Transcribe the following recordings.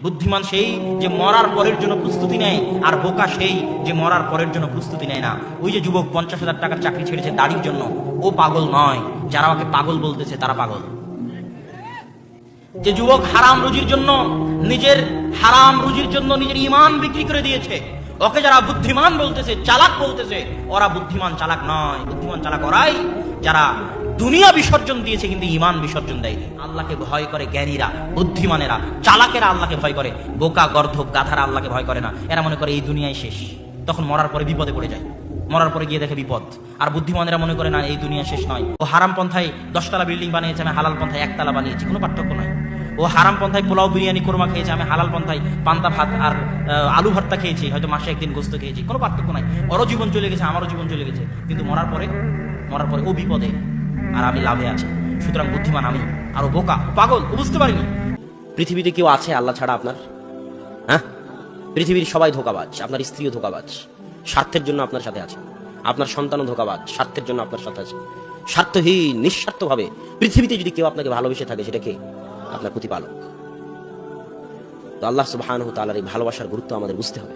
বুদ্ধিমান সেই যে মরার পরের জন্য প্রস্তুতি নেয়, আর বোকা সেই যে মরার পরের জন্য প্রস্তুতি নেয় না। ওই যে যুবক 50,000 টাকার চাকরি ছেড়েছে দাড়ির জন্য, ও পাগল নয়, যারা ওকে পাগল বলতেছে তারা পাগল। যে যুবক হারাম রুজির জন্য নিজের ঈমান বিক্রি করে দিয়েছে, ওকে যারা বুদ্ধিমান বলতেছে, চালাক বলতেছে, ওরা বুদ্ধিমান চালাক নয়। বুদ্ধিমান চালাক ওরাই যারা দুনিয়া বিসর্জন দিয়েছে কিন্তু ঈমান বিসর্জন দেয়নি। আল্লাহকে ভয় করে জ্ঞানীরা, বুদ্ধিমানেরা। চালাকেরা আল্লাহকে ভয় করে, বোকা গর্ধব গাধারা আল্লাহকে ভয় করে না। এরা মনে করে এই দুনিয়ায় শেষ, তখন মরার পরে বিপদে পড়ে যায়, মরার পরে গিয়ে দেখে বিপদ। আর বুদ্ধিমানেরা মনে করে না এই দুনিয়া শেষ নয়। ও হারাম পন্থায় 10 তলা বিল্ডিং বানিয়েছে, আমি হালাল পন্থায় 1 তলা বানিয়েছি, কোনো পার্থক্য নয়। ও হারাম পন্থায় পোলাও বিরিয়ানি কোরমা খেয়েছে, আমি হালাল পন্থায় পান্তা ভাত আর আলু ভর্তা খেয়েছি, হয়তো মাসে একদিন গোস্ত খেয়েছি, কোনো পার্থক্য নাই। ওরও জীবন চলে গেছে, আমারও জীবন চলে গেছে, কিন্তু মরার পরে ও বিপদে আর আমি লাভে আছি। সুতরাং বুদ্ধিমান আমি, আর ও বোকা পাগল, ও বুঝতে পারিনি। পৃথিবীতে কেউ আছে আল্লাহ ছাড়া আপনার? হ্যাঁ, পৃথিবীর সবাই ধোঁকাবাজ। আপনার স্ত্রীও ধোঁকাবাজ, স্বার্থের জন্য আপনার সাথে আছে। আপনার সন্তানও ধোঁকাবাজ, স্বার্থের জন্য আপনার সাথে আছে। স্বার্থহীন, নিঃস্বার্থভাবে পৃথিবীতে যদি কেউ আপনাকে ভালোবেসে থাকে, সেটা কে? আপনার প্রতিপালক। তো আল্লাহ সুবহানাহু ওয়া তাআলার এই ভালোবাসার গুরুত্ব আমাদের বুঝতে হবে,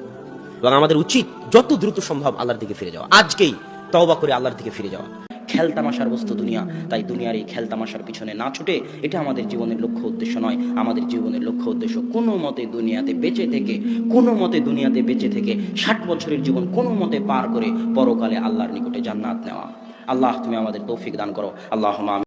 এবং আমাদের উচিত যত দ্রুত সম্ভব আল্লাহর দিকে ফিরে যাওয়া। আজকেই তওবা করে আল্লাহর দিকে ফিরে যাওয়া। খেলতামাশার বস্তু দুনিয়া, তাই দুনিয়ার এই খেলতামাশার পিছনে না ছুটে, এটা আমাদের জীবনের লক্ষ্য উদ্দেশ্য নয়। আমাদের জীবনের লক্ষ্য উদ্দেশ্য কোনো মতে দুনিয়াতে বেঁচে থেকে 60 বছরের জীবন কোনো মতে পার করে পরকালে আল্লাহর নিকটে জান্নাত নেওয়া। আল্লাহ তুমি আমাদের তৌফিক দান করো। আল্লাহুম্মা